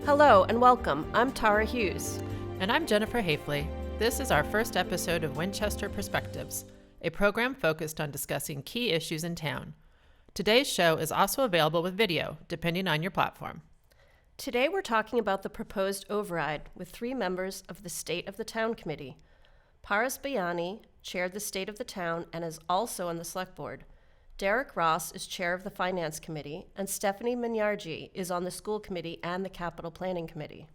Hello and welcome. I'm Tara Hughes. And I'm Jennifer Hafley. This is our first episode of Winchester Perspectives, a program focused on discussing key issues in town. Today's show is also available with video, depending on your platform. Today we're talking about the proposed override with three members of the State of the Town Committee. Paras Bayani chaired the State of the Town and is also on the Select Board. Derek Ross is chair of the Finance Committee, and Stephanie Minyarji is on the School Committee and the Capital Planning Committee.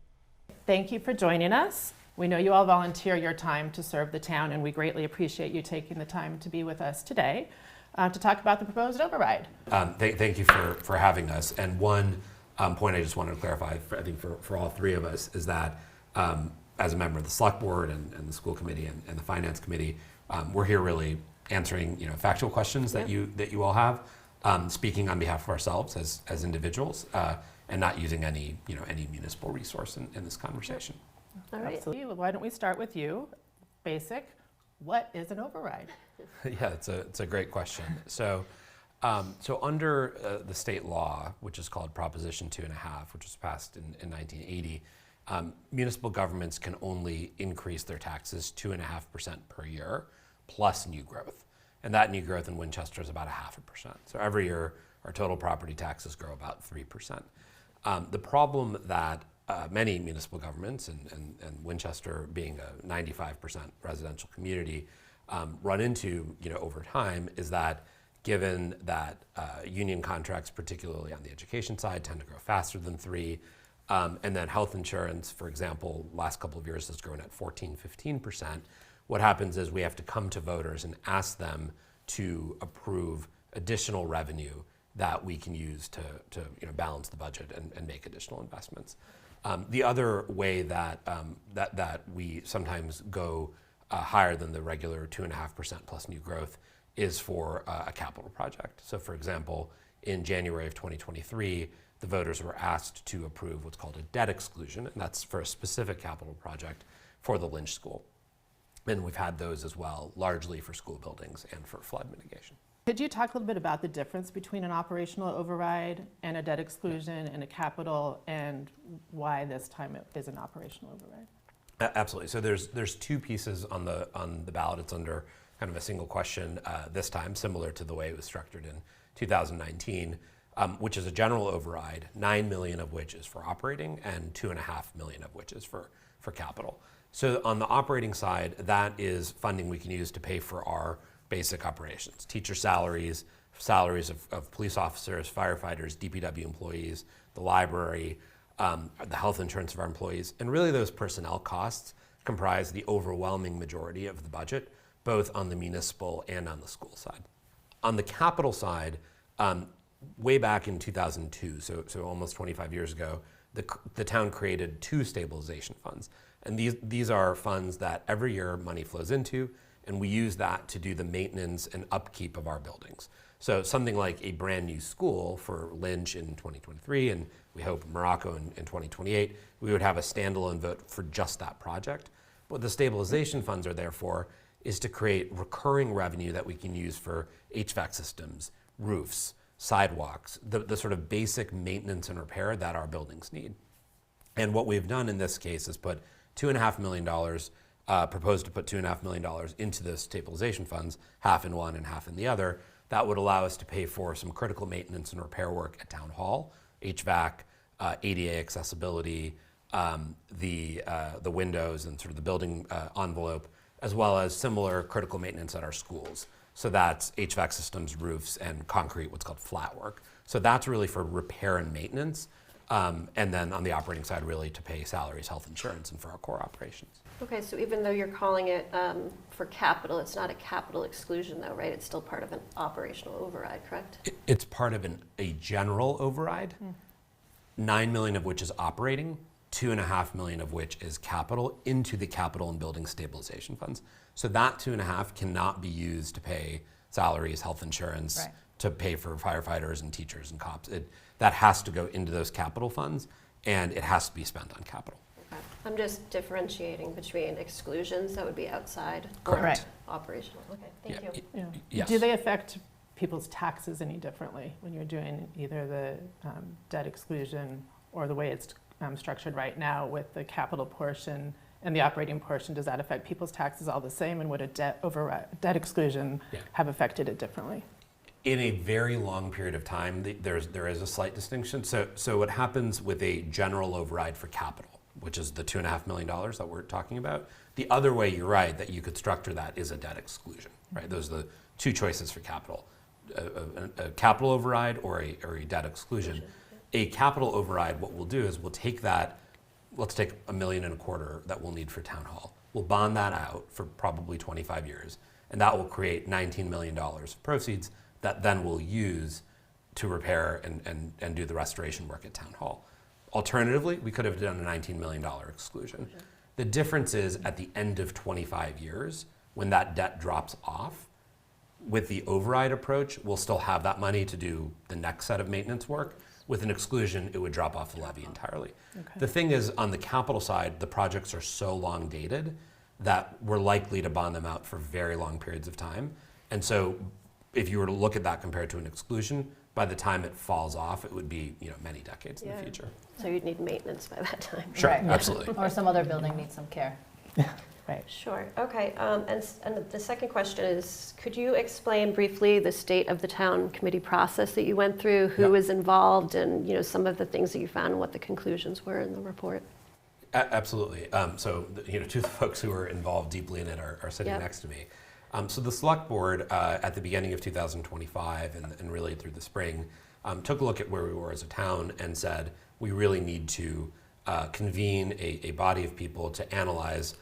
Thank you for joining us. We know you all volunteer your time to serve the town, and we greatly appreciate you taking the time to be with us today to talk about the proposed override. Thank you for having us. And one point I just wanted to clarify, I think for all three of us, is that as a member of the Select Board and the School Committee and the Finance Committee, we're here really answering factual questions that you all have, speaking on behalf of ourselves as individuals, and not using any municipal resource in this conversation. All right. Absolutely. Well, why don't we start with you? Basic. What is an override? Yeah, it's a great question. So under the state law, which is called Proposition 2.5, which was passed in 1980, municipal governments can only increase their taxes 2.5% per year, plus new growth. And that new growth in Winchester is about 0.5%. So every year, our total property taxes grow about 3%. The problem that many municipal governments, and Winchester being a 95% residential community, run into over time is that given that union contracts, particularly on the education side, tend to grow faster than 3%, and then health insurance, for example, last couple of years has grown at 14-15%, what happens is we have to come to voters and ask them to approve additional revenue that we can use to balance the budget and make additional investments. The other way that we sometimes go higher than the regular 2.5% plus new growth is for a capital project. So for example, in January of 2023, the voters were asked to approve what's called a debt exclusion, and that's for a specific capital project for the Lynch School. And we've had those as well, largely for school buildings and for flood mitigation. Could you talk a little bit about the difference between an operational override and a debt exclusion and a capital, and why this time it is an operational override? Absolutely. So there's two pieces on the ballot. It's under kind of a single question this time, similar to the way it was structured in 2019, which is a general override, 9 million of which is for operating and 2.5 million of which is for capital. So on the operating side, that is funding we can use to pay for our basic operations, teacher salaries of police officers, firefighters, DPW employees, the library, the health insurance of our employees. And really those personnel costs comprise the overwhelming majority of the budget, both on the municipal and on the school side. On the capital side, way back in 2002, so almost 25 years ago, the town created two stabilization funds. And these are funds that every year money flows into, and we use that to do the maintenance and upkeep of our buildings. So something like a brand new school for Lynch in 2023, and we hope Morocco in 2028, we would have a standalone vote for just that project. What the stabilization funds are there for is to create recurring revenue that we can use for HVAC systems, roofs, sidewalks, the sort of basic maintenance and repair that our buildings need. And what we've done in this case is put $2.5 million, proposed to put $2.5 million into those stabilization funds, half in one and half in the other. That would allow us to pay for some critical maintenance and repair work at Town Hall, HVAC, ADA accessibility, the windows and sort of the building envelope, as well as similar critical maintenance at our schools. So that's HVAC systems, roofs, and concrete, what's called flat work. So that's really for repair and maintenance. And then on the operating side, really to pay salaries, health insurance, and for our core operations. Okay, so even though you're calling it for capital, it's not a capital exclusion though, right? It's still part of an operational override, correct? It's part of a general override, 9 million of which is operating, 2.5 million of which is capital into the capital and building stabilization funds. So that 2.5 cannot be used to pay salaries, health insurance, Right. to pay for firefighters and teachers and cops. That has to go into those capital funds, and it has to be spent on capital. Okay. I'm just differentiating between exclusions that would be outside Correct. or operational. Okay, thank you. Yeah. Yes. Do they affect people's taxes any differently when you're doing either the debt exclusion or the way it's structured right now with the capital portion and the operating portion? Does that affect people's taxes all the same, and would a debt exclusion have affected it differently? In a very long period of time, there is a slight distinction. So what happens with a general override for capital, which is the $2.5 million that we're talking about, the other way, you're right, that you could structure that is a debt exclusion, right? Those are the two choices for capital, a capital override or a debt exclusion. A capital override, what we'll do is we'll take that, let's take $1.25 million that we'll need for town hall. We'll bond that out for probably 25 years, and that will create $19 million of proceeds that then we'll use to repair and do the restoration work at town hall. Alternatively, we could have done a $19 million exclusion. Sure. The difference is at the end of 25 years, when that debt drops off, with the override approach, we'll still have that money to do the next set of maintenance work. With an exclusion, it would drop off the levy entirely. Okay. The thing is, on the capital side, the projects are so long dated that we're likely to bond them out for very long periods of time. And so if you were to look at that compared to an exclusion, by the time it falls off, it would be many decades in the future. So you'd need maintenance by that time. Sure, Right. absolutely. Or some other building needs some care. Right. Sure. Okay. And the second question is, could you explain briefly the state of the town committee process that you went through, who was involved, and some of the things that you found and what the conclusions were in the report? Absolutely. So two of the folks who were involved deeply in it are sitting next to me. So the select board at the beginning of 2025 and really through the spring took a look at where we were as a town and said we really need to convene a body of people to analyze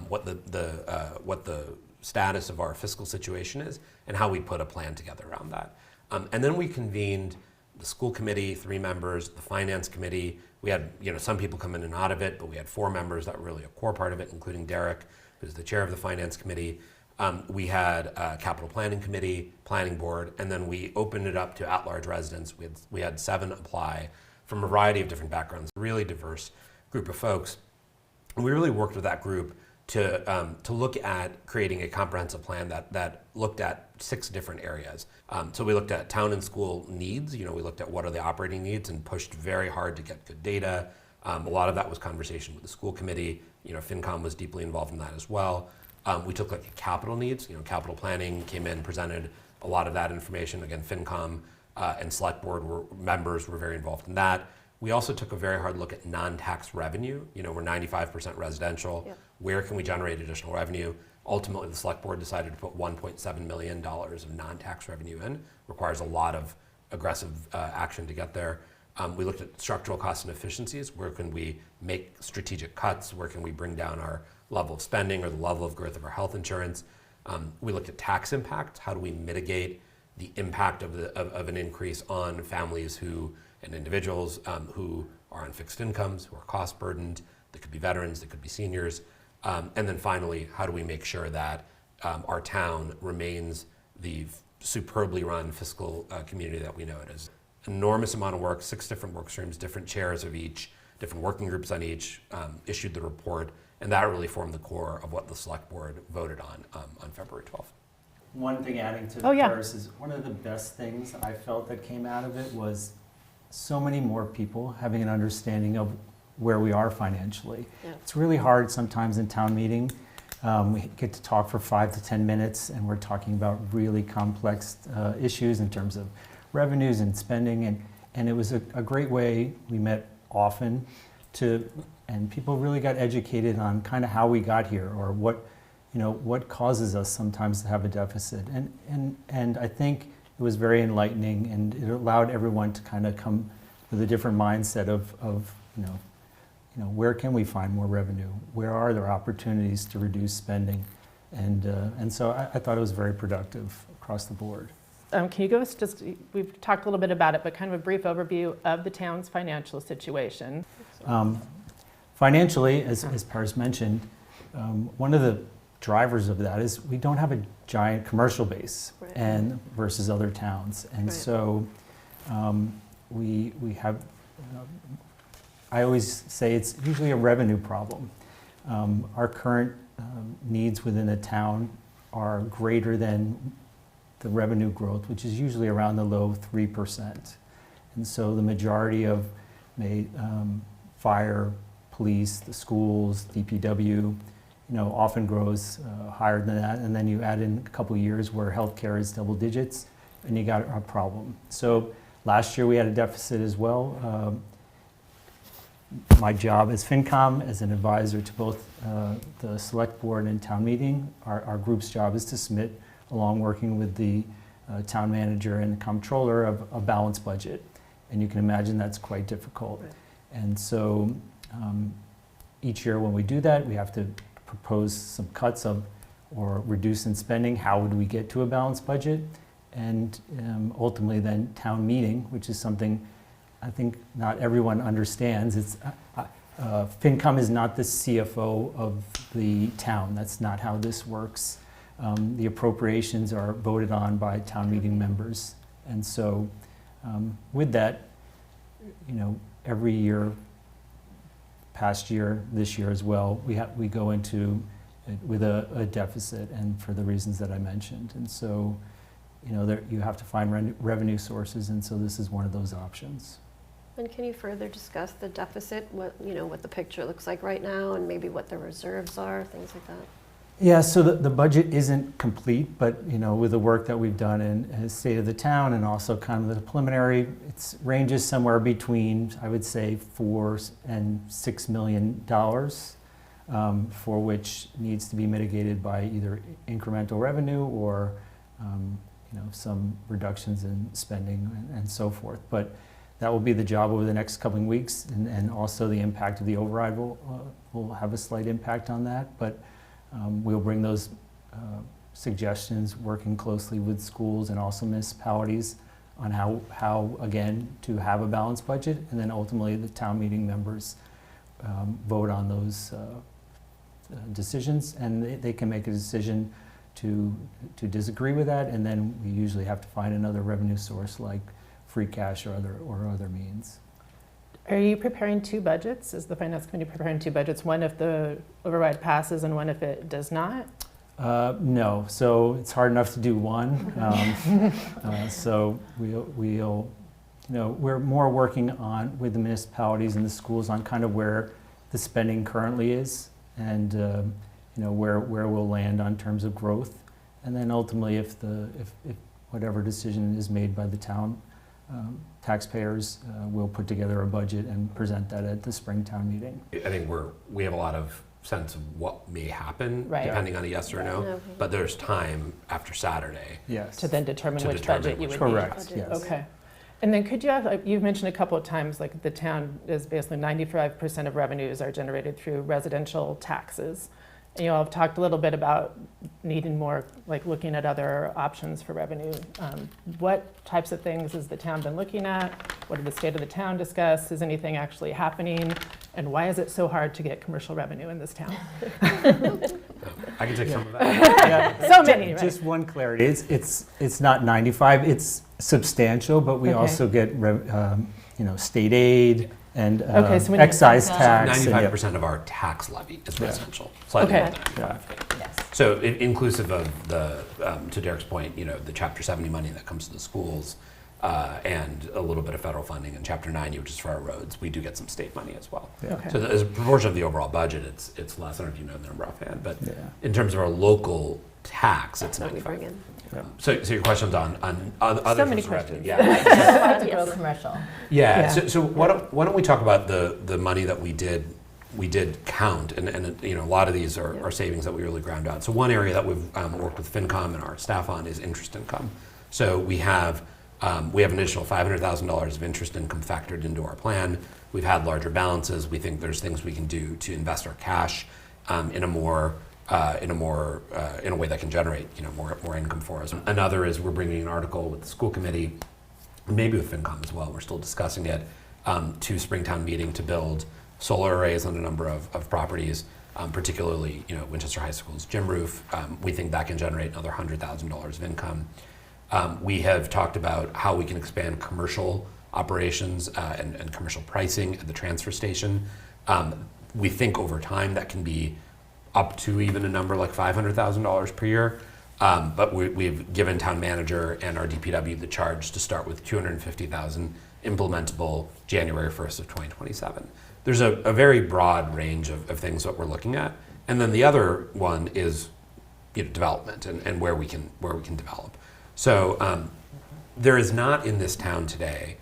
what the status of our fiscal situation is and how we put a plan together around that. And then we convened the school committee, 3 members, the finance committee. We had some people come in and out of it, but we had 4 members that were really a core part of it, including Derek, who's the chair of the finance committee. We had a capital planning committee, planning board, and then we opened it up to at-large residents. We had 7 apply from a variety of different backgrounds, really diverse group of folks. And we really worked with that group to look at creating a comprehensive plan that looked at 6 different areas. So we looked at town and school needs. We looked at what are the operating needs and pushed very hard to get good data. A lot of that was conversation with the school committee. FinCom was deeply involved in that as well. We took capital needs. Capital planning came in, presented a lot of that information. Again, FinCom and select board members were very involved in that. We also took a very hard look at non-tax revenue. We're 95% residential. Yep. Where can we generate additional revenue? Ultimately, the select board decided to put $1.7 million of non-tax revenue in. Requires a lot of aggressive action to get there. We looked at structural costs and efficiencies. Where can we make strategic cuts? Where can we bring down our level of spending or the level of growth of our health insurance? We looked at tax impact. How do we mitigate the impact of an increase on families and individuals who are on fixed incomes, who are cost burdened? They could be veterans, they could be seniors. And then finally, how do we make sure that our town remains the superbly run fiscal community that we know it is? Enormous amount of work, 6 different work streams, different chairs of each, different working groups on each, issued the report, and that really formed the core of what the select board voted on February 12th. One thing adding to Paris is one of the best things I felt that came out of it was so many more people having an understanding of where we are financially. Yeah. It's really hard sometimes in town meeting. We get to talk for 5 to 10 minutes and we're talking about really complex issues in terms of revenues and spending, and it was a great way. We met often and people really got educated on kind of how we got here or what causes us sometimes to have a deficit. And I think it was very enlightening, and it allowed everyone to kind of come with a different mindset of where can we find more revenue? Where are there opportunities to reduce spending? And so I thought it was very productive across the board. Can you give us we've talked a little bit about it, but kind of a brief overview of the town's financial situation? Financially, as Paris mentioned, one of the drivers of that is we don't have a giant commercial base and versus other towns. And so we have, I always say it's usually a revenue problem. Our current needs within a town are greater than the revenue growth, which is usually around the low 3%. And so the majority of fire, police, the schools, DPW, often grows higher than that. And then you add in a couple of years where healthcare is double digits, and you got a problem. So last year we had a deficit as well. My job as FinCom, as an advisor to both the select board and town meeting, our group's job is to submit, along working with the town manager and the comptroller, of a balanced budget. And you can imagine that's quite difficult. Right. And so each year when we do that, we have to propose some cuts of or reduce in spending. How would we get to a balanced budget? And ultimately then town meeting, which is something I think not everyone understands. It's FinCom is not the CFO of the town. That's not how this works. The appropriations are voted on by town meeting members. And so with that, every year, past year, this year as well, we go into it with a deficit, and for the reasons that I mentioned. And so, you have to find revenue sources, and so this is one of those options. And can you further discuss the deficit, what the picture looks like right now, and maybe what the reserves are, things like that? Yeah, so the budget isn't complete, but with the work that we've done in State of the Town and also kind of the preliminary, it ranges somewhere between, I would say, $4 and $6 million, for which needs to be mitigated by either incremental revenue or some reductions in spending and so forth. But that will be the job over the next couple of weeks, and also the impact of the override will have a slight impact on that. But we'll bring those suggestions, working closely with schools and also municipalities, on how again, to have a balanced budget, and then ultimately the town meeting members vote on those decisions, and they can make a decision to disagree with that, and then we usually have to find another revenue source like free cash or other means. Are you preparing two budgets? Is the Finance Committee preparing two budgets? One if the override passes and one if it does not? No, so it's hard enough to do one. So we're more working on with the municipalities and the schools on kind of where the spending currently is, and where we'll land on terms of growth, and then ultimately if whatever decision is made by the town taxpayers, will put together a budget and present that at the Springtown meeting. I think we have a lot of sense of what may happen, Right. depending on a yes or no. Okay. But there's time after Saturday. Yes. To then determine To which determine budget you which would need. Correct, yes. Okay. And then could you have, you've mentioned a couple of times, like the town is basically 95% of revenues are generated through residential taxes. And you all have talked a little bit about needing more, like looking at other options for revenue. What types of things has the town been looking at? What did the state of the town discuss? Is anything actually happening? And why is it so hard to get commercial revenue in this town? I can take some of that. Yeah. So many, right? Just one clarity, it's not 95, it's substantial, but we Okay. also get state aid and Okay, so when you- excise tax. and, 95% of our tax levy is Yeah. residential, slightly Okay. more than 95. Yes. So inclusive of the, to Derek's point, the Chapter 70 money that comes to the schools, and a little bit of federal funding, and Chapter 90, which is for our roads, we do get some state money as well. Yeah. Okay. So as a proportion of the overall budget, it's less. I don't know if you know the number offhand, but Yeah. in terms of our local tax, it's That we 95. bring in. So your question's on other many sources of revenue. questions. Yeah. A lot to grow commercial. Yeah. Yeah. So why don't we talk about the money that we did count, and a lot of these are savings that we really ground out. So one area that we've worked with FinCom and our staff on is interest income. So we have an additional $500,000 of interest income factored into our plan. We've had larger balances. We think there's things we can do to invest our cash in a way that can generate more income for us. Another is we're bringing an article with the school committee, maybe with FinCom as well. We're still discussing it, to Springtown meeting to build solar arrays on a number of properties, particularly Winchester High School's gym roof. We think that can generate another $100,000 of income. We have talked about how we can expand commercial operations and commercial pricing at the transfer station. We think over time that can be up to even a number like $500,000 per year. But we've given town manager and our DPW the charge to start with $250,000 implementable January 1st of 2027. There's a very broad range of things that we're looking at. And then the other one is development and where we can develop. So there is not in this town today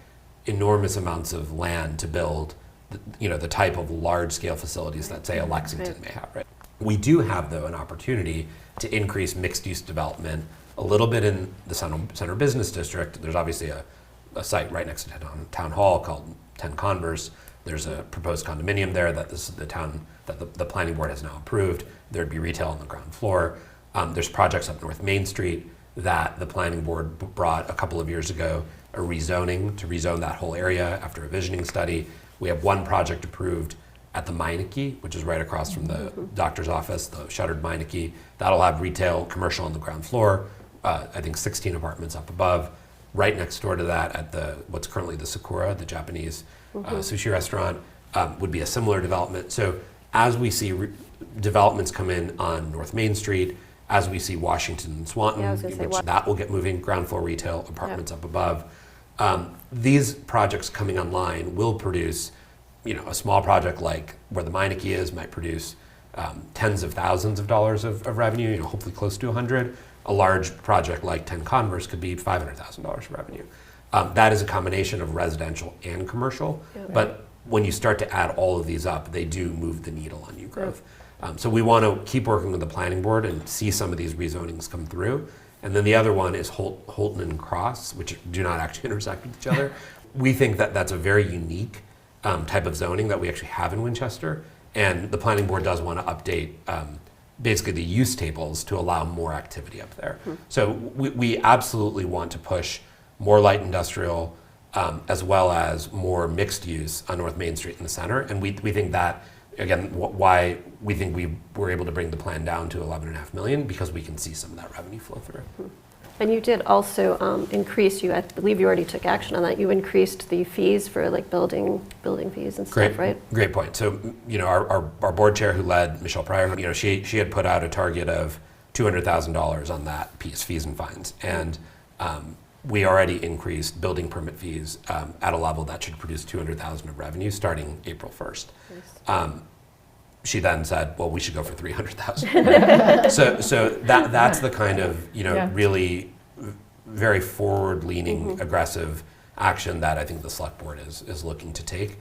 enormous amounts of land to build the type of large-scale facilities that, say, a Lexington may have. Right? We do have, though, an opportunity to increase mixed-use development a little bit in the Center Business District. There's obviously a site right next to Town Hall called 10 Converse. There's a proposed condominium there that the planning board has now approved. There'd be retail on the ground floor. There's projects up North Main Street that the planning board brought a couple of years ago, a rezoning to rezone that whole area after a visioning study. We have one project approved at the Meineke, which is right across from the doctor's office, the shuttered Meineke. That'll have retail, commercial on the ground floor. I think 16 apartments up above. Right next door to that, at what's currently the Sakura, the Japanese sushi restaurant, would be a similar development. So as we see developments come in on North Main Street, as we see Washington and Swanton, that will get moving, ground floor retail, apartments up above. These projects coming online will produce, a small project like where the Meineke is might produce tens of thousands of dollars of revenue, hopefully close to 100. A large project like 10 Converse could be $500,000 of revenue. That is a combination of residential and commercial, but when you start to add all of these up, they do move the needle on new growth. So we want to keep working with the planning board and see some of these rezonings come through. And then the other one is Holton and Cross, which do not actually intersect with each other. We think that that's a very unique type of zoning that we actually have in Winchester. And the planning board does want to update basically the use tables to allow more activity up there. So we absolutely want to push more light industrial as well as more mixed use on North Main Street in the center. And we think that, again, why we think we were able to bring the plan down to 11.5 million, because we can see some of that revenue flow through. And you did also increase, I believe you already took action on that, you increased the fees for like building fees and stuff, right? Great point. So, our board chair who led, Michelle Pryor, she had put out a target of $200,000 on that piece, fees and fines. And we already increased building permit fees at a level that should produce $200,000 of revenue starting April 1st. Nice. She then said, well, we should go for $300,000. so that's the kind of, really very forward-leaning, aggressive action that I think the select board is looking to take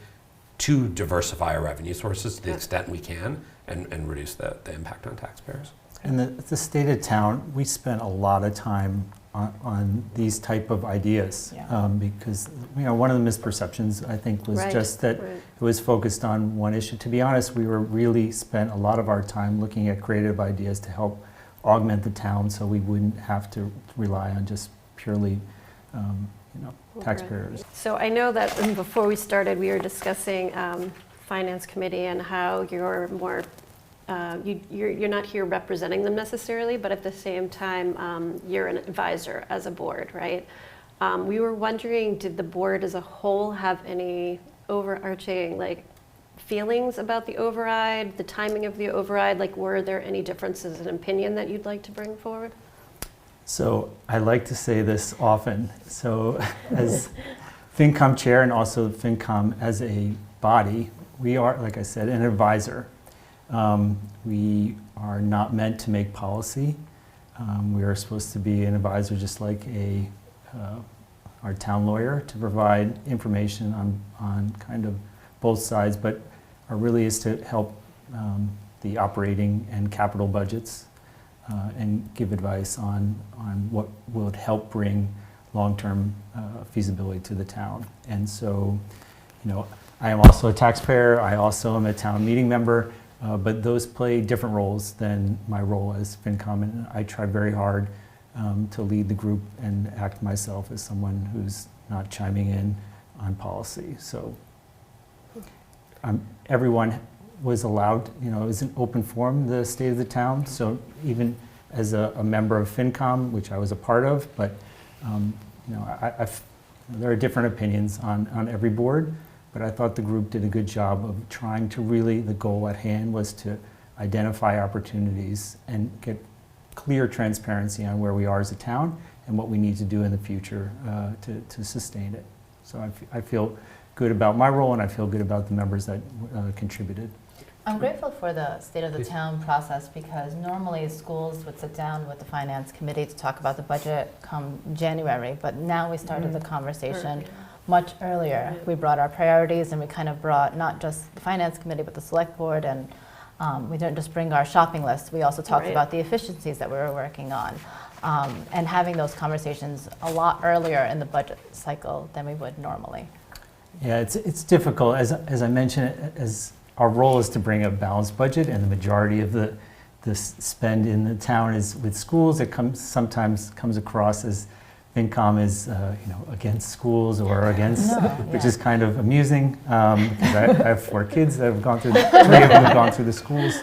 to diversify our revenue sources to the extent we can and reduce the impact on taxpayers. And the state of town, we spent a lot of time on these type of ideas because one of the misperceptions I think was just that it was focused on one issue. To be honest, we were really spent a lot of our time looking at creative ideas to help augment the town so we wouldn't have to rely on just purely taxpayers. So I know that before we started we were discussing finance committee and how you're more you're not here representing them necessarily, but at the same time, you're an advisor as a board, right? We were wondering, did the board as a whole have any overarching feelings about the override, the timing of the override? Were there any differences in opinion that you'd like to bring forward? So I like to say this often. So as FinCom chair and also FinCom as a body, we are, like I said, an advisor. We are not meant to make policy. We are supposed to be an advisor just like our town lawyer to provide information on kind of both sides, but our really is to help the operating and capital budgets and give advice on what would help bring long-term feasibility to the town. And so, I am also a taxpayer. I also am a town meeting member. But those play different roles than my role as FinCom, and I try very hard to lead the group and act myself as someone who's not chiming in on policy. So everyone was allowed, it was an open forum, the state of the town, so even as a member of FinCom, which I was a part of, but there are different opinions on every board. But I thought the group did a good job of trying to the goal at hand was to identify opportunities and get clear transparency on where we are as a town and what we need to do in the future to sustain it. So I feel good about my role, and I feel good about the members that contributed. I'm grateful for the state of the town process because normally schools would sit down with the finance committee to talk about the budget come January, but now we started the conversation much earlier. We brought our priorities and we kind of brought not just the finance committee but the select board, and we didn't just bring our shopping list. We also talked about the efficiencies that we were working on, and having those conversations a lot earlier in the budget cycle than we would normally. Yeah, it's difficult. As I mentioned, as our role is to bring a balanced budget, and the majority of the spend in the town is with schools. It sometimes comes across as FinCom is against schools or against, which is kind of amusing because I have 4 kids that have gone through. 3 of them have gone through the schools,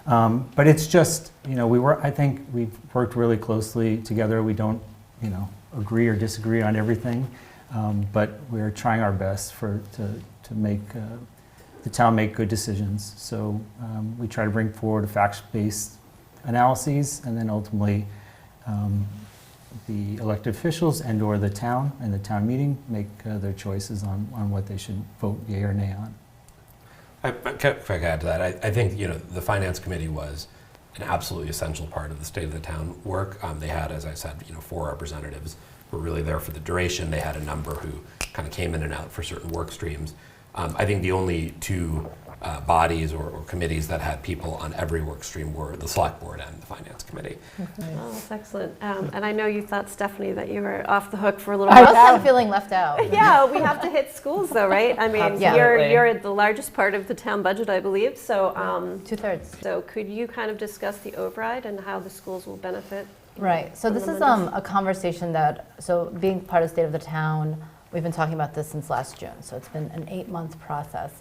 but it's just I think we've worked really closely together. We don't agree or disagree on everything, but we're trying our best to make the town make good decisions. So we try to bring forward fact-based analyses, and then ultimately the elected officials and or the town and the town meeting make their choices on what they should vote yea or nay on. If I could add to that, I think the finance committee was an absolutely essential part of the state of the town work. They had, as I said, 4 representatives who were really there for the duration. They had a number who kind of came in and out for certain work streams. I think the only 2 bodies or committees that had people on every work stream were the select board and the finance committee. Oh, that's excellent. And I know you thought, Stephanie, that you were off the hook for a little I while. was kind of feeling left out. Yeah, we have to hit schools though, right? I mean, Absolutely. you're the largest part of the town budget, I believe. So, 2/3. so could you kind of discuss the override and how the schools will benefit? Right. So this is a conversation so being part of the state of the town, we've been talking about this since last June. So it's been an 8-month process.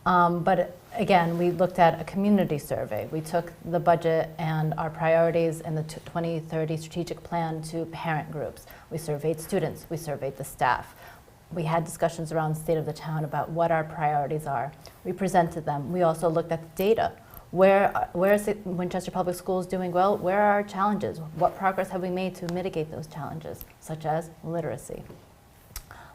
But again, we looked at a community survey. We took the budget and our priorities in the 2030 strategic plan to parent groups. We surveyed students. We surveyed the staff. We had discussions around the state of the town about what our priorities are. We presented them. We also looked at the data. Where is Winchester Public Schools doing well? Where are our challenges? What progress have we made to mitigate those challenges, such as literacy?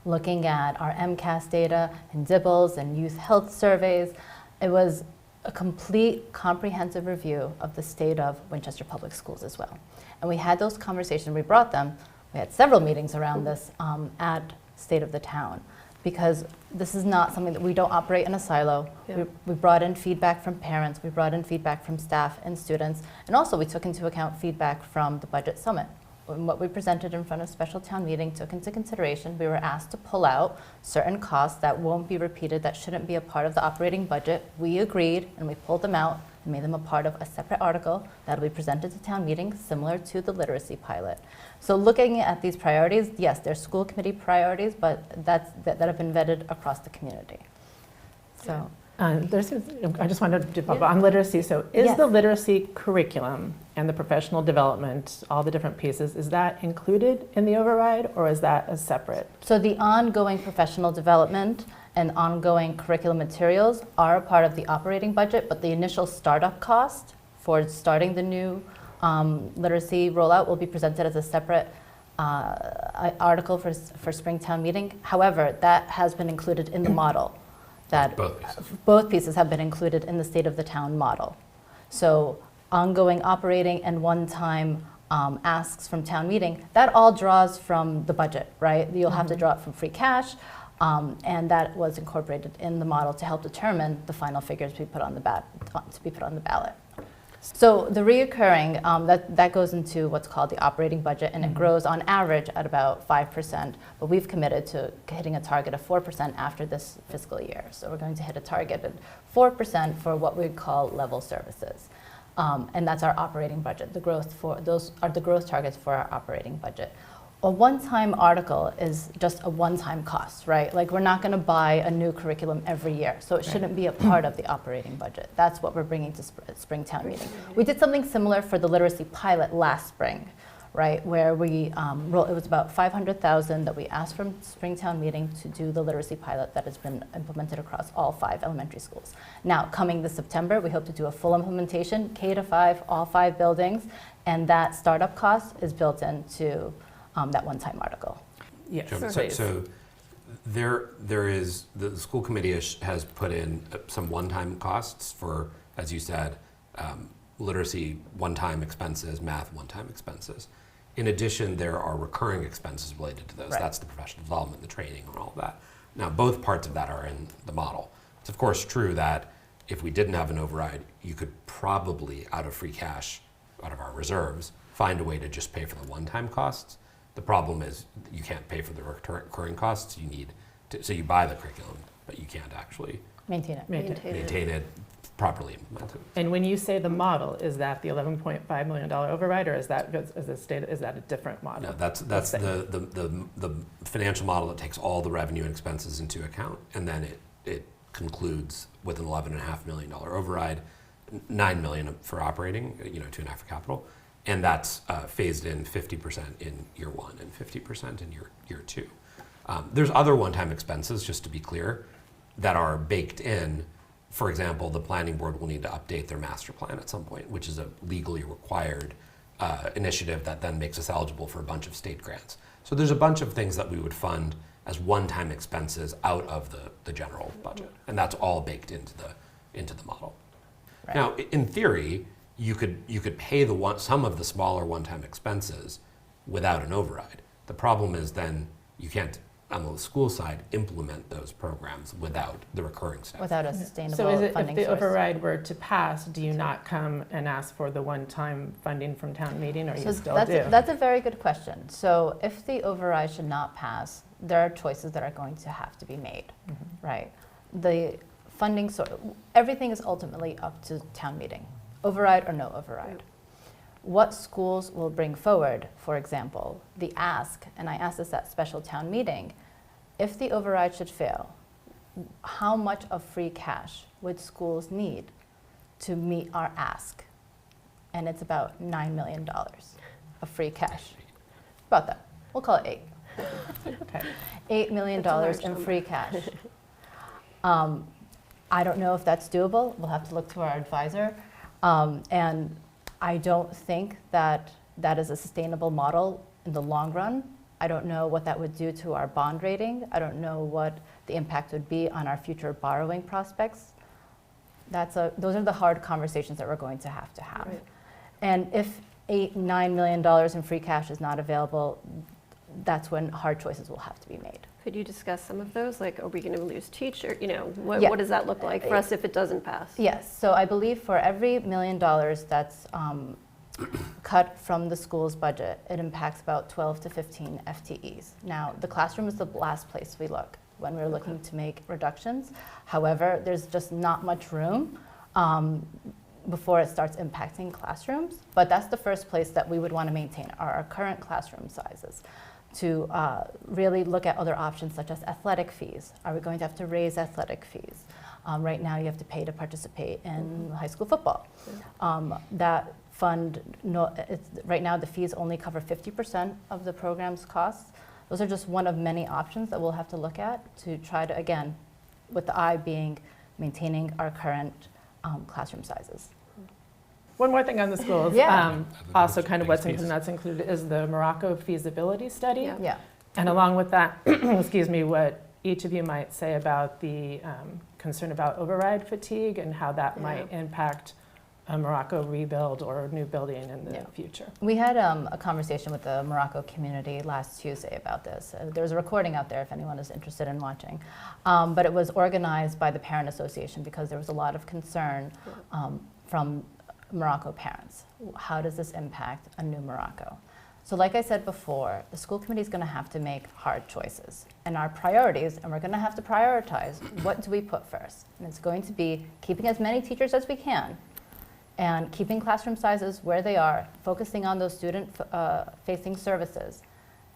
Looking at our MCAS data and DIBELS and youth health surveys. It was a complete, comprehensive review of the state of Winchester Public Schools as well. And we had those conversations, we brought them, we had several meetings around this at State of the Town, because this is not something that we don't operate in a silo. Yeah. We brought in feedback from parents, we brought in feedback from staff and students, and also we took into account feedback from the Budget Summit. What we presented in front of special town meeting took into consideration, we were asked to pull out certain costs that won't be repeated, that shouldn't be a part of the operating budget. We agreed and we pulled them out and made them a part of a separate article that'll be presented to town meeting, similar to the literacy pilot. So looking at these priorities, yes, they're school committee priorities, but that have been vetted across the community. So. I just wanted to follow up on literacy. So is the literacy curriculum and the professional development, all the different pieces, is that included in the override or is that a separate? So the ongoing professional development and ongoing curriculum materials are a part of the operating budget, but the initial startup cost for starting the new literacy rollout will be presented as a separate article for Springtown meeting. However, that has been included in the model. That both pieces have been included in the state of the town model. So ongoing operating and one-time asks from town meeting, that all draws from the budget, right? You'll have to draw it from free cash, and that was incorporated in the model to help determine the final figures to be put on the ballot. So the reoccurring, that goes into what's called the operating budget, and it grows on average at about 5%, but we've committed to hitting a target of 4% after this fiscal year. So we're going to hit a target of 4% for what we call level services. And that's our operating budget. Those are the growth targets for our operating budget. A one-time article is just a one-time cost, right? Like, we're not going to buy a new curriculum every year, so it shouldn't be a part of the operating budget. That's what we're bringing to Springtown meeting. We did something similar for the literacy pilot last spring, right? Where it was about $500,000 that we asked from Springtown meeting to do the literacy pilot that has been implemented across all 5 elementary schools. Now, coming this September, we hope to do a full implementation, K-5, all 5 buildings, and that startup cost is built into that one-time article. Yes. So There is, the school committee has put in some one-time costs for, as you said, literacy one-time expenses, math one-time expenses. In addition, there are recurring expenses related to those. Right. That's the professional development, the training, and all of that. Now, both parts of that are in the model. It's of course true that if we didn't have an override, you could probably, out of free cash, out of our reserves, find a way to just pay for the one-time costs. The problem is you can't pay for the recurring costs. You need to, so you buy the curriculum, but you can't actually Maintain it. maintain it, properly implement it. And when you say the model, is that the $11.5 million override, or is that a different model? No, that's the financial model that takes all the revenue and expenses into account, and then it concludes with an $11.5 million override, $9 million for operating, $2.5 for capital, and that's phased in 50% in year one and 50% in year two. There's other one-time expenses, just to be clear, that are baked in. For example, the planning board will need to update their master plan at some point, which is a legally required initiative that then makes us eligible for a bunch of state grants. So there's a bunch of things that we would fund as one-time expenses out of the general budget, and that's all baked into the model. Right. Now, in theory, you could pay some of the smaller one-time expenses without an override. The problem is then you can't, on the school side, implement those programs without the recurring staff. Without a sustainable So is it, funding if the source. override were to pass, do you not come and ask for the one-time funding from town meeting, or you still do? That's a very good question. So if the override should not pass, there are choices that are going to have to be made, right? The funding source, everything is ultimately up to town meeting, override or no override. What schools will bring forward, for example, the ask, and I asked this at special town meeting, if the override should fail, how much of free cash would schools need to meet our ask? And it's about $9 million of free cash. About that. We'll call it 8. Okay. $8 million That's a large in number. free cash. I don't know if that's doable. We'll have to look to our advisor. And I don't think that that is a sustainable model in the long run. I don't know what that would do to our bond rating. I don't know what the impact would be on our future borrowing prospects. Those are the hard conversations that we're going to have. Right. And if $9 million in free cash is not available, that's when hard choices will have to be made. Could you discuss some of those? Like, are we going to lose teacher? What Yeah. does that look like for us if it doesn't pass? Yes, so I believe for every $1 million that's cut from the school's budget, it impacts about 12 to 15 FTEs. Now, the classroom is the last place we look when we're looking to make reductions. However, there's just not much room before it starts impacting classrooms. But that's the first place that we would want to maintain our current classroom sizes, to really look at other options such as athletic fees. Are we going to have to raise athletic fees? Right now you have to pay to participate in high school football. That fund, right now the fees only cover 50% of the program's costs. Those are just one of many options that we'll have to look at to try to, again, with the eye being maintaining our current classroom sizes. One more thing on the schools. Yeah. Also kind of what's Thanks, included, that's included is the Morocco feasibility study. Yeah. Yeah. And along with that, excuse me, what each of you might say about the concern about override fatigue and how that might impact a Morocco rebuild or new building in the future. We had a conversation with the Morocco community last Tuesday about this. There's a recording out there if anyone is interested in watching. But it was organized by the Parent Association because there was a lot of concern from Morocco parents. How does this impact a new Morocco? So like I said before, the school committee is going to have to make hard choices. And our priorities, and we're going to have to prioritize, what do we put first? And it's going to be keeping as many teachers as we can and keeping classroom sizes where they are, focusing on those student-facing services,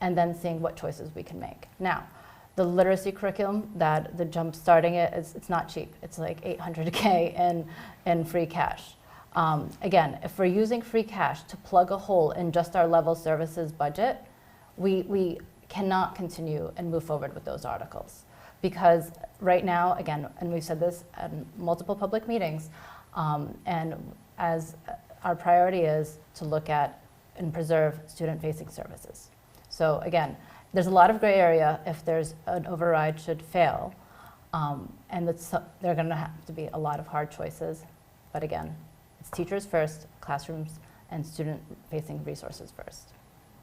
and then seeing what choices we can make. Now, the literacy curriculum, that the jump starting it's not cheap. It's like $800K in free cash. Again, if we're using free cash to plug a hole in just our level services budget, we cannot continue and move forward with those articles. Because right now, again, and we've said this at multiple public meetings, and as our priority is to look at and preserve student-facing services. So again, there's a lot of gray area if there's an override should fail. And there are going to have to be a lot of hard choices. But again, it's teachers first, classrooms, and student-facing resources first.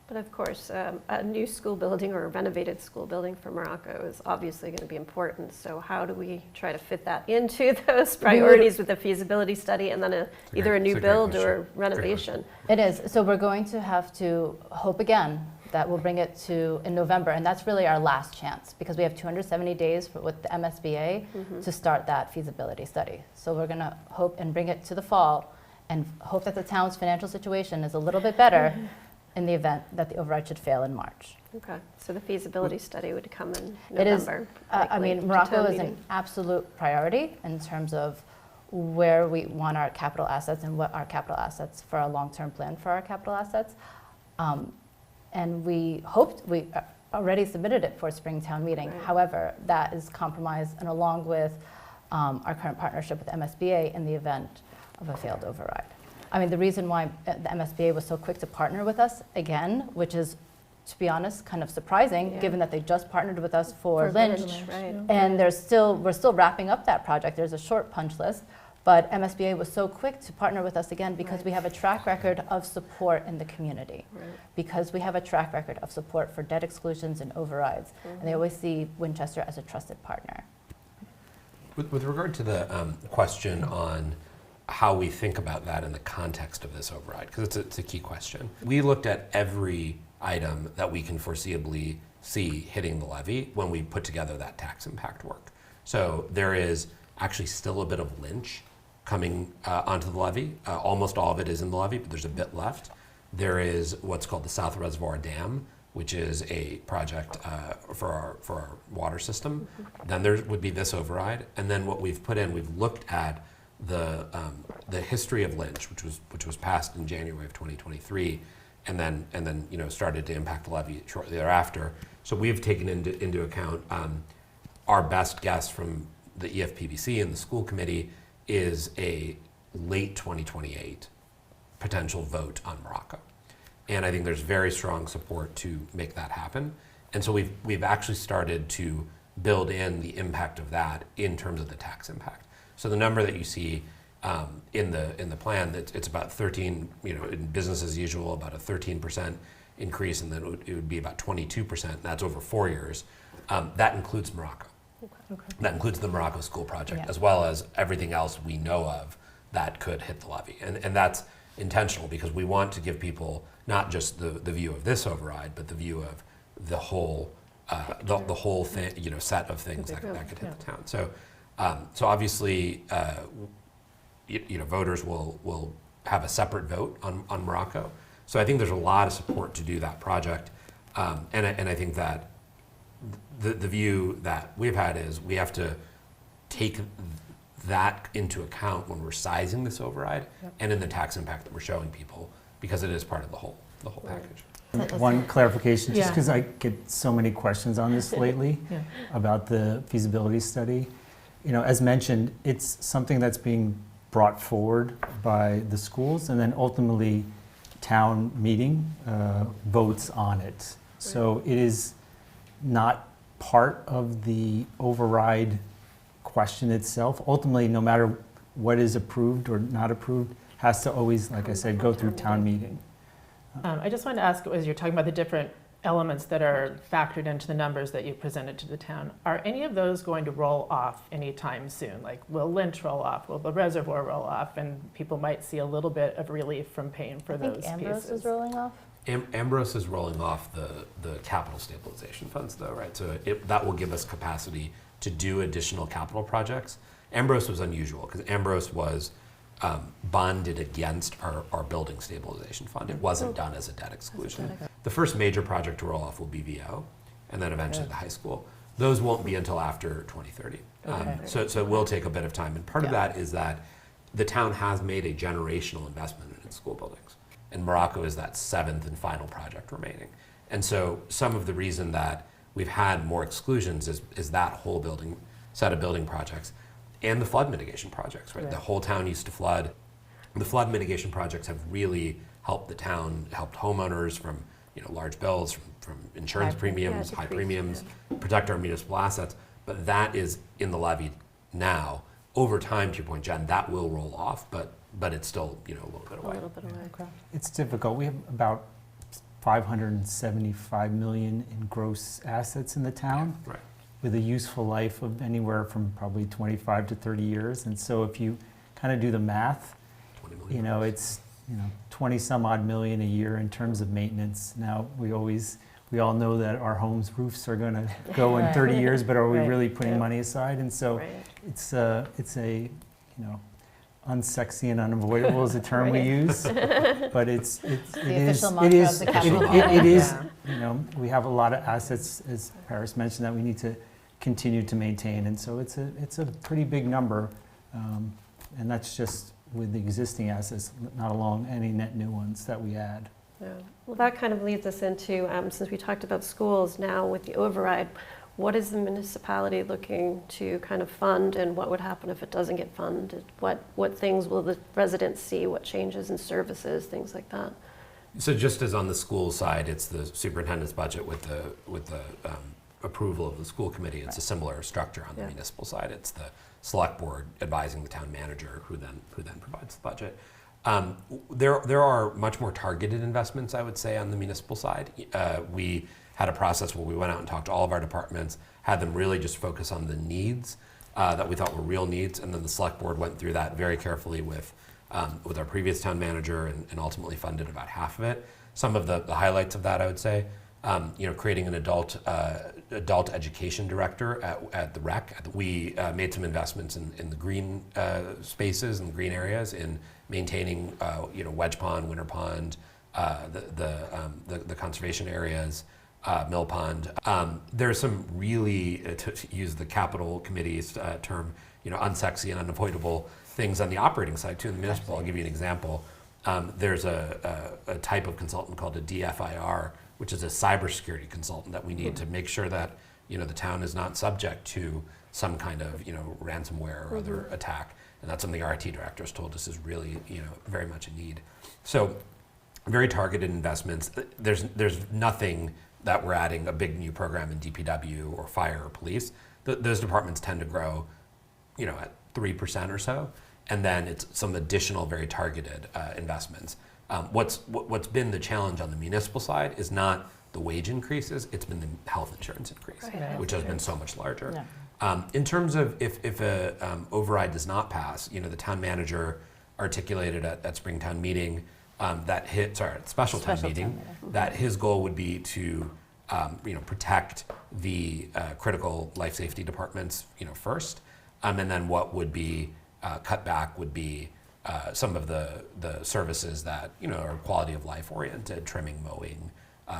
But of course, a new school building or a renovated school building for Morocco is obviously going to be important. So how do we try to fit that into those priorities with a feasibility study and then either a new build or renovation? It is. So we're going to have to hope again that we'll bring it to in November, and that's really our last chance because we have 270 days with the MSBA to start that feasibility study. So we're going to hope and bring it to the fall and hope that the town's financial situation is a little bit better in the event that the override should fail in March. Okay, so the feasibility study would come in It is, November. I mean, Morocco is an absolute priority in terms of where we want our capital assets and what our capital assets for our long-term plan for our capital assets. And we already submitted it for spring town meeting. Right. However, that is compromised and along with our current partnership with MSBA in the event of a failed override. I mean, the reason why the MSBA was so quick to partner with us again, which is, to be honest, kind of surprising, given that they just partnered with us for Lynch. Right. And we're still wrapping up that project. There's a short punch list, but MSBA was so quick to partner with us again because we have a track record of support in the community. Right. Because we have a track record of support for debt exclusions and overrides, and they always see Winchester as a trusted partner. With regard to the question on how we think about that in the context of this override, because it's a key question. We looked at every item that we can foreseeably see hitting the levy when we put together that tax impact work. So there is actually still a bit of Lynch coming onto the levy. Almost all of it is in the levy, but there's a bit left. There is what's called the South Reservoir Dam, which is a project for our water system. Then there would be this override, and then what we've put in, we've looked at the history of Lynch, which was passed in January of 2023, and then started to impact the levy shortly thereafter. So we've taken into account our best guess from the EFPBC and the school committee is a late 2028 potential vote on Morocco. And I think there's very strong support to make that happen. And so we've actually started to build in the impact of that in terms of the tax impact. So the number that you see in the plan, it's about 13, in business as usual, about a 13% increase, and then it would be about 22%. That's over 4 years. That includes Morocco. Okay. That includes the Morocco school project, as well as everything else we know of that could hit the levy. And that's intentional because we want to give people not just the view of this override, but the view of the whole the whole thing, set of things that could hit the town. So obviously, voters will have a separate vote on Morocco. So I think there's a lot of support to do that project, and I think that the view that we've had is we have to take that into account when we're sizing this override and in the tax impact that we're showing people, because it is part of the whole package. One clarification, just because I get so many questions on this lately about the feasibility study. As mentioned, it's something that's being brought forward by the schools, and then ultimately town meeting votes on it. So it is not part of the override question itself. Ultimately, no matter what is approved or not approved, has to always, like I said, go through town meeting. I just wanted to ask, as you're talking about the different elements that are factored into the numbers that you presented to the town, are any of those going to roll off anytime soon? Like, will Lynch roll off? Will the reservoir roll off? And people might see a little bit of relief from paying for those pieces. I think Ambrose is rolling off. Ambrose is rolling off the capital stabilization funds, though, right? So that will give us capacity to do additional capital projects. Ambrose was unusual because Ambrose was bonded against our building stabilization fund. It wasn't done as a debt exclusion. The first major project to roll off will be VO, and then eventually the high school. Those won't be until after 2030. So it will take a bit of time. And part of that is that the town has made a generational investment in its school buildings. And Morocco is that seventh and final project remaining. And so some of the reason that we've had more exclusions is that whole set of building projects and the flood mitigation projects, right? The whole town used to flood. The flood mitigation projects have really helped the town, helped homeowners from large bills from insurance premiums, high decrease, premiums, protect our municipal assets. But that is in the levy now. Over time, to your point, Jen, that will roll off, but it's still a little bit A away. little bit away. It's difficult. We have about 575 million in gross assets in the town, Right. with a useful life of anywhere from probably 25 to 30 years. And so if you kind of do the math, 20 million. it's 20 some odd million a year in terms of maintenance. Now, we all know that our homes' roofs are going to go in 30 years, but are we Right. really putting Yeah. money aside? And so Right. it's a unsexy and unavoidable is a term we Right. use, but it is official mantra of the capital it is Yeah. we have a lot of assets, as Paris mentioned, that we need to continue to maintain, and so it's a pretty big number, and that's just with the existing assets, not along any net new ones that we add. Yeah. Well, that kind of leads us into, since we talked about schools, now with the override, what is the municipality looking to kind of fund, and what would happen if it doesn't get funded? What things will the residents see? What changes in services, things like that? So just as on the school side, it's the superintendent's budget with the approval of the school committee. It's a similar structure on the Yeah. municipal side. It's the select board advising the town manager, who then provides the budget. There are much more targeted investments, I would say, on the municipal side. We had a process where we went out and talked to all of our departments, had them really just focus on the needs that we thought were real needs, and then the select board went through that very carefully with our previous town manager and ultimately funded about half of it. Some of the highlights of that, I would say, creating an adult education director at the rec. We made some investments in the green spaces and green areas, in maintaining Wedge Pond, Winter Pond, the conservation areas, Mill Pond. There's some really, to use the capital committee's term, unsexy and unavoidable things on the operating side too in the municipal. I'll give you an example. There's a type of consultant called a DFIR, which is a cybersecurity consultant that we need to make sure that the town is not subject to some kind of ransomware or other attack, and that's something our IT director has told us is really very much a need. So very targeted investments. There's nothing that we're adding a big new program in DPW or fire or police. Those departments tend to grow at 3% or so, and then it's some additional very targeted investments. What's been the challenge on the municipal side is not the wage increases, it's been the health insurance increase, Right. which has been so much larger. Yeah. In terms of if a override does not pass, the town manager articulated at Springtown meeting special town meeting, that his goal would be to protect the critical life safety departments first, and then what would be cut back would be some of the services that are quality of life oriented, trimming, mowing,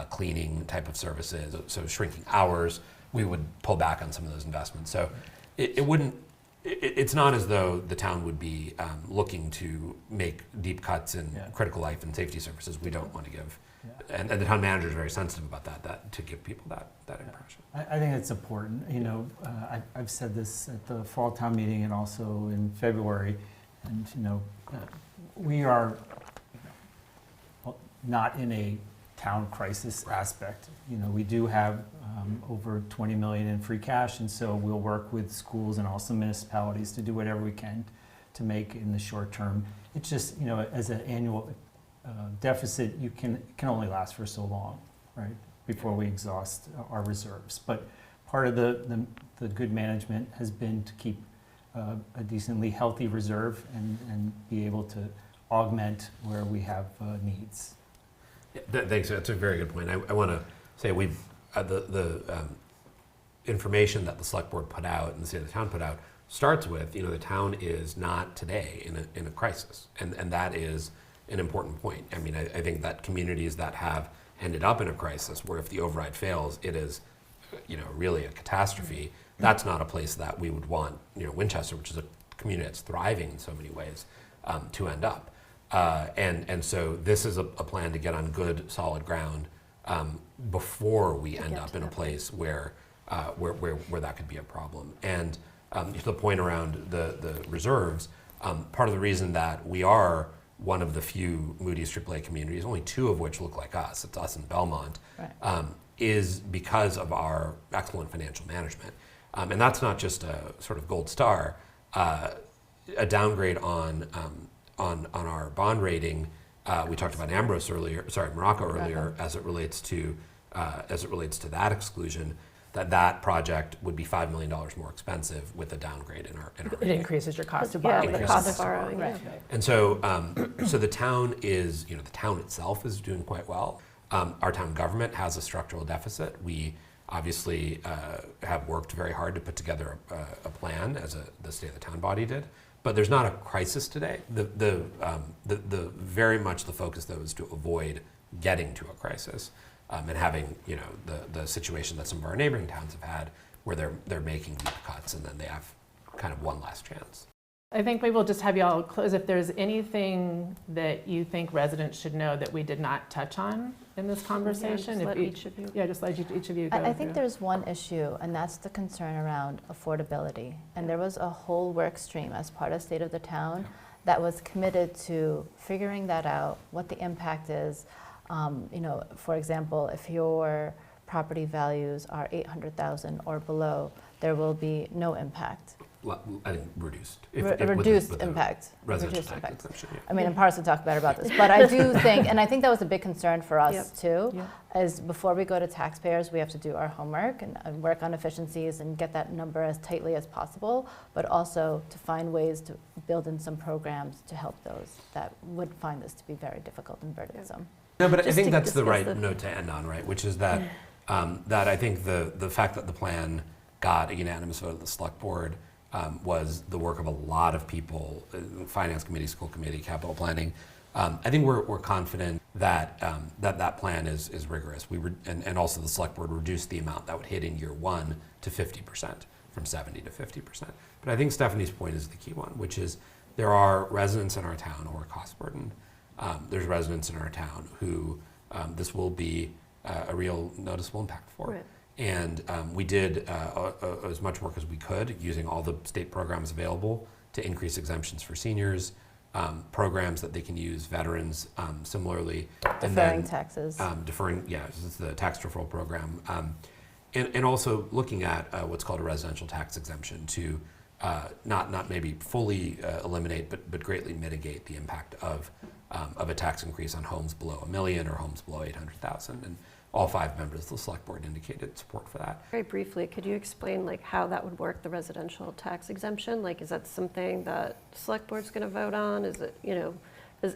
cleaning type of services. So shrinking hours, we would pull back on some of those investments. So it's not as though the town would be looking to make deep cuts in critical life and safety services. We don't want to give, and the town manager is very sensitive about that to give people that impression. I think it's important. I've said this at the fall town meeting and also in February, and we are not in a town crisis aspect. We do have over 20 million in free cash, and so we'll work with schools and also municipalities to do whatever we can to make in the short term. It's just, as an annual deficit, it can only last for so long, right, before we exhaust our reserves. But part of the good management has been to keep a decently healthy reserve and be able to augment where we have needs. Yeah, thanks. That's a very good point. I want to say we've the information that the select board put out and the state of the town put out starts with the town is not today in a crisis, and that is an important point. I mean, I think that communities that have ended up in a crisis where if the override fails, it is really a catastrophe. That's not a place that we would want Winchester, which is a community that's thriving in so many ways, to end up. And so this is a plan to get on good, solid ground before we end up in a place where that could be a problem. And to the point around the reserves, part of the reason that we are one of the few Moody's AAA communities, only 2 of which look like us, it's us and Belmont, Right. is because of our excellent financial management. And that's not just a sort of gold star. A downgrade on our bond rating. We talked about Morocco earlier, as it relates to that exclusion. That project would be $5 million more expensive with a downgrade in our It rating. increases your cost of Yeah, borrowing. the cost of borrowing. Right. Yeah. And so, so the town is, the town itself is doing quite well. Our town government has a structural deficit. We obviously have worked very hard to put together a plan, as the state of the town body did. But there's not a crisis today. The very much the focus though is to avoid getting to a crisis and having the situation that some of our neighboring towns have had, where they're making deep cuts and then they have kind of one last chance. I think maybe we'll just have you all close. If there's anything that you think residents should know that we did not touch on in this conversation, just let each of you. Yeah, just let each of you go. I think through. there's one issue, and that's the concern around affordability. And there was a whole work stream as part of State of the Town that was committed to figuring that out, what the impact is. For example, if your property values are $800,000 or below, there will be no impact. I think reduced. Reduced impact. Residential Reduced tax impact. exemption, yeah. I mean, and Paris will talk better about this, but I do think, and I think that was a big concern for us Yep. too, Yep. is before we go to taxpayers, we have to do our homework and work on efficiencies and get that number as tightly as possible, but also to find ways to build in some programs to help those that would find this to be very difficult and burdensome. No, but I Just think to that's the discuss right the- note to end on, right? Which is that that I think the fact that the plan got a unanimous vote of the select board was the work of a lot of people, finance committee, school committee, capital planning. I think we're confident that that plan is rigorous. And also the select board reduced the amount that would hit in year 1 to 50%, from 70 to 50%. But I think Stephanie's point is the key one, which is there are residents in our town who are cost burdened. There's residents in our town who this will be a real noticeable impact for. Right. And we did as much work as we could using all the state programs available to increase exemptions for seniors, programs that they can use, veterans similarly. Deferring taxes. This is the tax deferral program. And also looking at what's called a residential tax exemption to not maybe fully eliminate, but greatly mitigate the impact of a tax increase on homes below $1 million or homes below $800,000. And all 5 members of the select board indicated support for that. Very briefly, could you explain how that would work, the residential tax exemption? Is that something that the select board's going to vote on? Is it,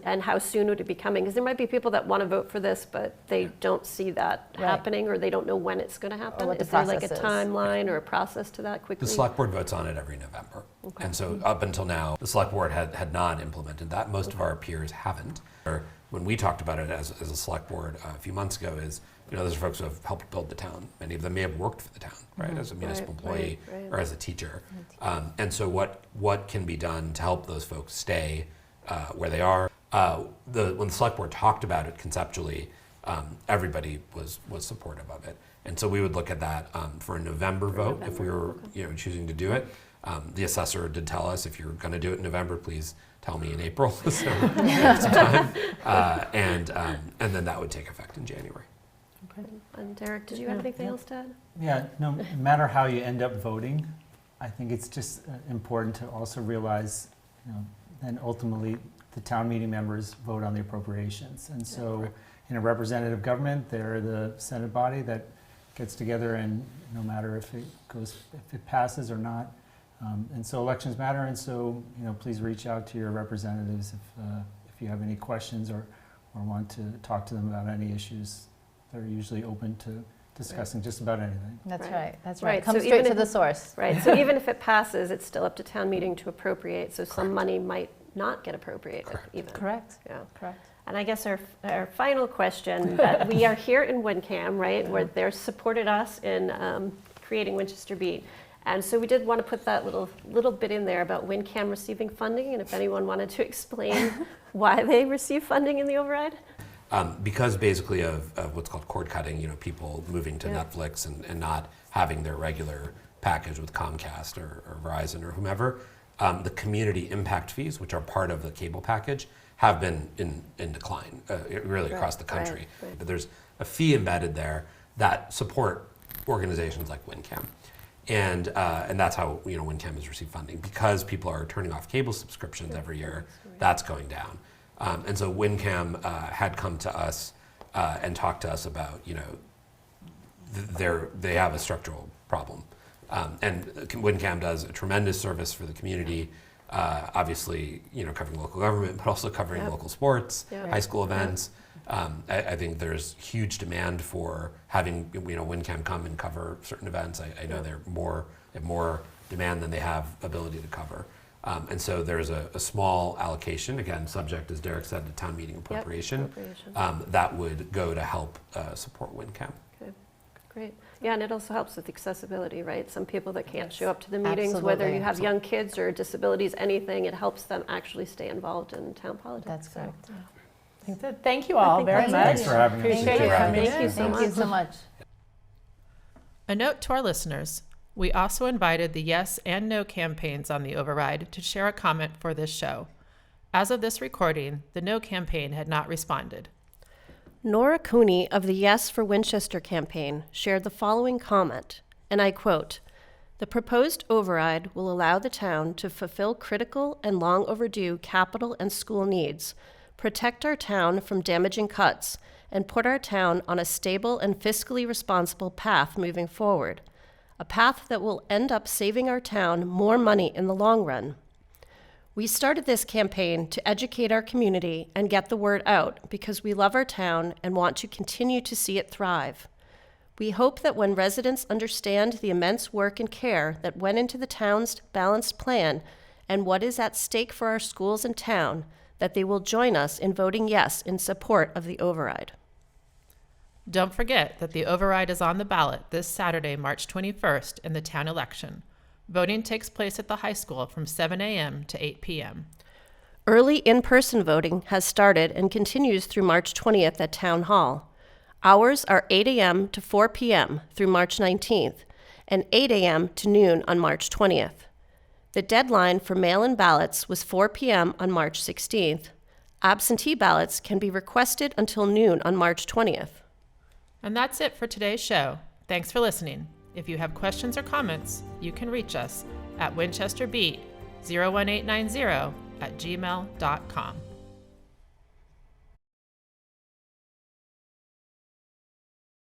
and how soon would it be coming? Because there might be people that want to vote for this, but they don't see that Right. happening, or they don't know when it's going to happen. what the Is there a process is. timeline or a process to that quickly? The select board votes on it every November. Okay. And so up until now, the select board had not implemented that. Most of our peers haven't. When we talked about it as a select board a few months ago is, those are folks who have helped build the town. Many of them may have worked for the town, right, as a municipal employee right. or as a teacher. And so what can be done to help those folks stay where they are? When the select board talked about it conceptually, everybody was supportive of it. And so we would look at that for a November vote if we were choosing to do it. The assessor did tell us, if you're going to do it in November, please tell me in April, so some time. And then that would take effect in January. And Derek, did you have anything else to add? Yeah, no matter how you end up voting, I think it's just important to also realize, then ultimately the town meeting members vote on the appropriations. And so in a representative government, they're the Senate body that gets together, and no matter if it passes or not. And so elections matter, and so please reach out to your representatives if you have any questions or want to talk to them about any issues. They're usually open to discussing just about anything. That's Right. right. That's Right, right. Come so straight even to the if- source. Right, so even if it passes, it's still up to town meeting to appropriate, so some money might not get appropriated even. Correct. Yeah. Correct. And I guess our final question, that we are here in Wyndham, right, where they're supported us in creating Winchester Beat. And so we did want to put that little bit in there about Wyndham receiving funding, and if anyone wanted to explain why they receive funding in the override? Because basically of what's called cord cutting, people moving to Netflix and not having their regular package with Comcast or Verizon or whomever, the community impact fees, which are part of the cable package, have been in decline, really across the country. Right. But there's a fee embedded there that support organizations like WinCam. And that's how WinCam has received funding. Because people are turning off cable subscriptions every year, that's going down. And so WinCam had come to us and talked to us about, they have a structural problem. And WinCam does a tremendous service for the community, obviously, covering local government, but also covering local sports, high school events. I think there's huge demand for having WinCam come and cover certain events. I know they have more demand than they have ability to cover. And so there's a small allocation, again, subject, as Derek said, to town meeting appropriation, that would go to help support WinCam. Okay, great. Yeah, and it also helps with accessibility, right? Some people that can't show up to the meetings, Absolutely. whether you have young kids or disabilities, anything, it helps them actually stay involved in town politics. That's correct. Thank you all very much. Thanks for having us. Appreciate you coming in. Thank you so Thank you so much. A note to our listeners. We also invited the Yes and No campaigns on the override to share a comment for this show. As of this recording, the No campaign had not responded. Nora Cooney of the Yes for Winchester campaign shared the following comment, and I quote, "The proposed override will allow the town to fulfill critical and long overdue capital and school needs, protect our town from damaging cuts, and put our town on a stable and fiscally responsible path moving forward, a path that will end up saving our town more money in the long run. We started this campaign to educate our community and get the word out because we love our town and want to continue to see it thrive. We hope that when residents understand the immense work and care that went into the town's balanced plan and what is at stake for our schools and town, that they will join us in voting yes in support of the override." Don't forget that the override is on the ballot this Saturday, March 21st, in the town election. Voting takes place at the high school from 7 a.m. to 8 p.m. Early in-person voting has started and continues through March 20th at Town Hall. Hours are 8 a.m. to 4 p.m. through March 19th and 8 a.m. to noon on March 20th. The deadline for mail-in ballots was 4 p.m. on March 16th. Absentee ballots can be requested until noon on March 20th. And that's it for today's show. Thanks for listening. If you have questions or comments, you can reach us at winchesterbeat01890@gmail.com.